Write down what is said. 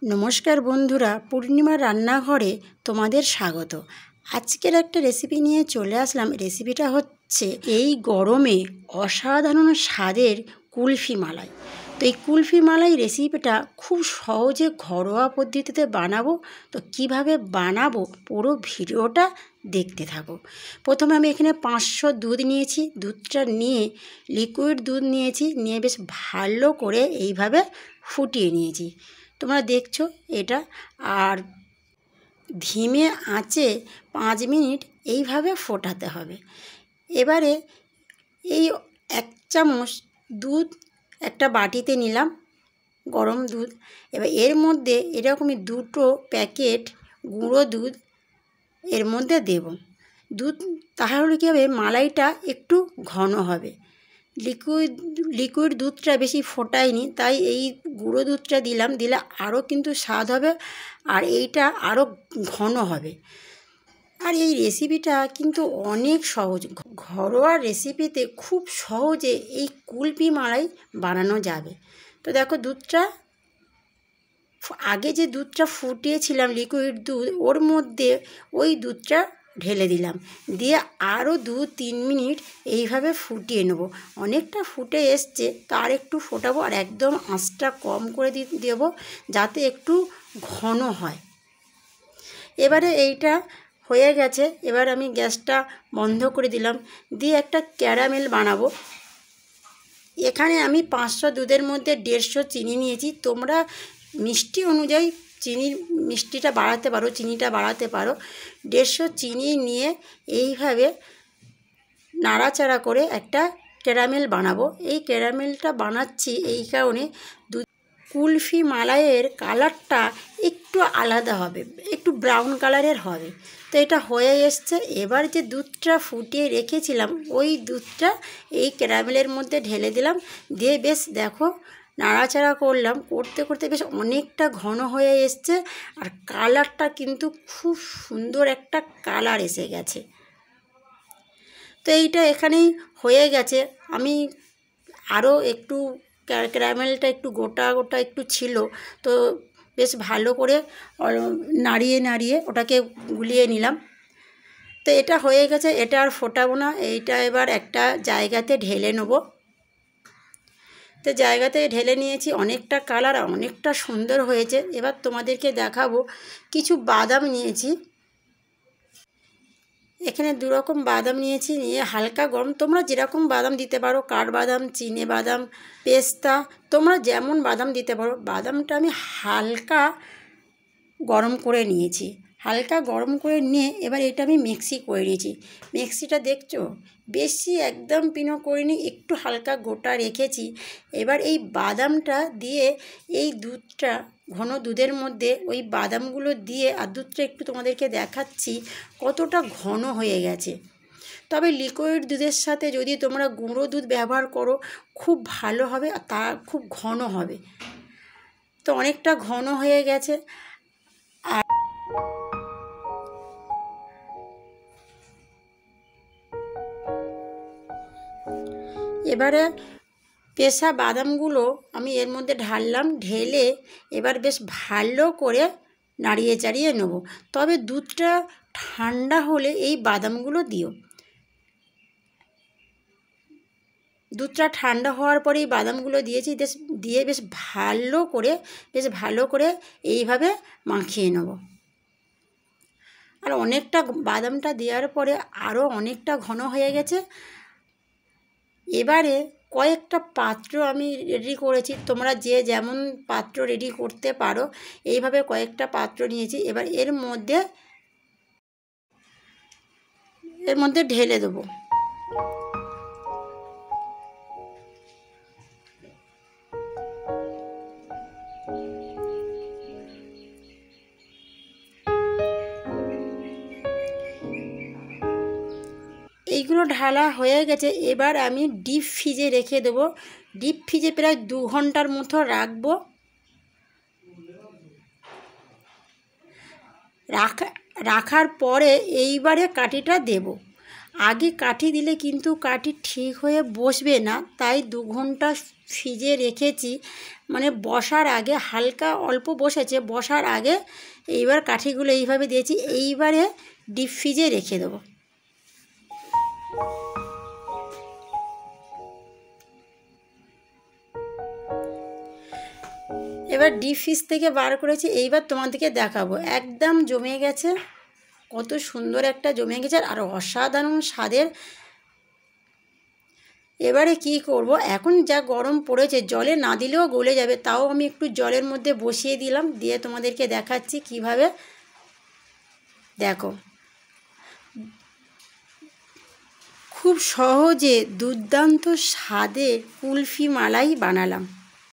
নমস্কার বন্ধুরা, পূর্ণিমার রান্নাঘরে তোমাদের স্বাগত। আজকের একটা রেসিপি নিয়ে চলে আসলাম। রেসিপিটা হচ্ছে এই গরমে অসাধারণ স্বাদের কুলফি মালাই। তো এই কুলফি মালাই রেসিপিটা খুব সহজে ঘরোয়া পদ্ধতিতে বানাবো। তো কিভাবে বানাবো পুরো ভিডিওটা দেখতে থাকো। প্রথমে আমি এখানে 500 দুধ নিয়েছি। দুধটা নিয়ে লিকুইড দুধ নিয়েছি, নিয়ে বেশ ভালো করে এইভাবে ফুটিয়ে নিয়েছি। তোমরা দেখছো এটা। আর ধিমে আঁচে 5 মিনিট এইভাবে ফোটাতে হবে। এবারে এই 1 চামচ দুধ একটা বাটিতে নিলাম, গরম দুধ। এবার এর মধ্যে এরকমই 2টো প্যাকেট গুঁড়ো দুধ এর মধ্যে দেব। দুধ তাহলে কী হবে, মালাইটা একটু ঘন হবে। লিকুইড দুধটা বেশি ফোটায়নি, তাই এই গুঁড়ো দুধটা দিলাম। দিলে আরও কিন্তু স্বাদ হবে, আর এইটা আরও ঘন হবে। আর এই রেসিপিটা কিন্তু অনেক সহজ। ঘরোয়া রেসিপিতে খুব সহজে এই কুলফি মালাই বানানো যাবে। তো দেখো, দুধটা আগে যে দুধটা ফুটিয়েছিলাম, লিকুইড দুধ, ওর মধ্যে ওই দুধটা ঢেলে দিলাম। দিয়ে আরও 2-3 মিনিট এইভাবে ফুটিয়ে নেব। অনেকটা ফুটে এসছে, তার একটু ফোটাবো, আর একদম আঁচটা কম করে দেবো যাতে একটু ঘন হয়। এবারে এইটা হয়ে গেছে। এবার আমি গ্যাসটা বন্ধ করে দিলাম, দিয়ে একটা ক্যারামেল বানাবো। এখানে আমি 500 দুধের মধ্যে 150 চিনি নিয়েছি। তোমরা মিষ্টি অনুযায়ী মিষ্টিটা বাড়াতে পারো, চিনিটা বাড়াতে পারো। 150 চিনি নিয়ে এইভাবে নাড়াচাড়া করে একটা ক্যারামেল বানাবো। এই ক্যারামেলটা বানাচ্ছি এই কারণে, কুলফি মালাইয়ের কালারটা একটু আলাদা হবে, একটু ব্রাউন কালারের হবে। তো এটা হয়ে এসছে। এবার যে দুধটা ফুটিয়ে রেখেছিলাম, ওই দুধটা এই ক্যারামেলের মধ্যে ঢেলে দিলাম। দিয়ে বেশ দেখো নাড়াচাড়া করলাম, করতে করতে বেশ অনেকটা ঘন হয়ে এসছে। আর কালারটা কিন্তু খুব সুন্দর একটা কালার এসে গেছে। তো এইটা এখানেই হয়ে গেছে। আমি আরও একটু ক্যারামেলটা একটু গোটা গোটা একটু ছিল, তো বেশ ভালো করে নাড়িয়ে নাড়িয়ে ওটাকে গুলিয়ে নিলাম। তো এটা হয়ে গেছে, এটা আর ফোটাবো না। এইটা এবার একটা জায়গাতে ঢেলে নেব। তো জায়গাতে ঢেলে নিয়েছি। অনেকটা কালার অনেকটা সুন্দর হয়েছে। এবার তোমাদেরকে দেখাবো। কিছু বাদাম নিয়েছি, এখানে 2 রকম বাদাম নিয়েছি। নিয়ে হালকা গরম, তোমরা যেরকম বাদাম দিতে পারো, কাঠবাদাম, চিনে বাদাম, পেস্তা, তোমরা যেমন বাদাম দিতে পারো। বাদামটা আমি হালকা গরম করে নিয়েছি। হালকা গরম করে নিয়ে এবার এটা আমি মিক্সি করে নিয়েছি। মিক্সিটা দেখছো, বেশি একদম পিনো করিনি, একটু হালকা গোটা রেখেছি। এবার এই বাদামটা দিয়ে এই দুধটা, ঘন দুধের মধ্যে ওই বাদামগুলো দিয়ে, আর দুধটা একটু তোমাদেরকে দেখাচ্ছি কতটা ঘন হয়ে গেছে। তবে লিকুইড দুধের সাথে যদি তোমরা গুঁড়ো দুধ ব্যবহার করো খুব ভালো হবে, আর তা খুব ঘন হবে। তো অনেকটা ঘন হয়ে গেছে। আর এবারে পেষা বাদামগুলো আমি এর মধ্যে ঢাললাম। ঢেলে এবার বেশ ভালো করে নাড়িয়ে চাড়িয়ে নেব। তবে দুধটা ঠান্ডা হলে এই বাদামগুলো দিও। দুধটা ঠান্ডা হওয়ার পরে এই বাদামগুলো দিয়েছি। দিয়ে বেশ ভালো করে এইভাবে মাখিয়ে নেব। আর অনেকটা বাদামটা দেওয়ার পরে আরও অনেকটা ঘন হয়ে গেছে। এবারে কয়েকটা পাত্র আমি রেডি করেছি। তোমরা যে যেমন পাত্র রেডি করতে পারো, এইভাবে কয়েকটা পাত্র নিয়েছি। এবার এর মধ্যে ঢেলে দেবো। এইগুলো ঢালা হয়ে গেছে। এবার আমি ডিপ ফ্রিজে রেখে দেবো। ডিপ ফ্রিজে প্রায় 2 ঘন্টার মতো রাখবো। রাখার পরে এইবারে কাঠিটা দেব। আগে কাঠি দিলে কিন্তু কাঠি ঠিক হয়ে বসবে না, তাই 2 ঘন্টা ফ্রিজে রেখেছি। মানে বসার আগে হালকা অল্প বসেছে, বসার আগে এইবার কাঠিগুলো এইভাবে দিয়েছি। এইবারে ডিপ ফ্রিজে রেখে দেবো। এবার ডিপ ফ্রিজ থেকে বার করেছি, এইবার তোমাদেরকে দেখাবো। একদম জমে গেছে, কত সুন্দর একটা জমে গেছে আর অসাধারণ স্বাদের। এবারে কি করব, এখন যা গরম পড়েছে জলে না দিলেও গলে যাবে, তাও আমি একটু জলের মধ্যে বসিয়ে দিলাম, দিয়ে তোমাদেরকে দেখাচ্ছি কিভাবে। দেখো, খুব সহজে দুর্দান্ত স্বাদের কুলফি মালাই বানালাম।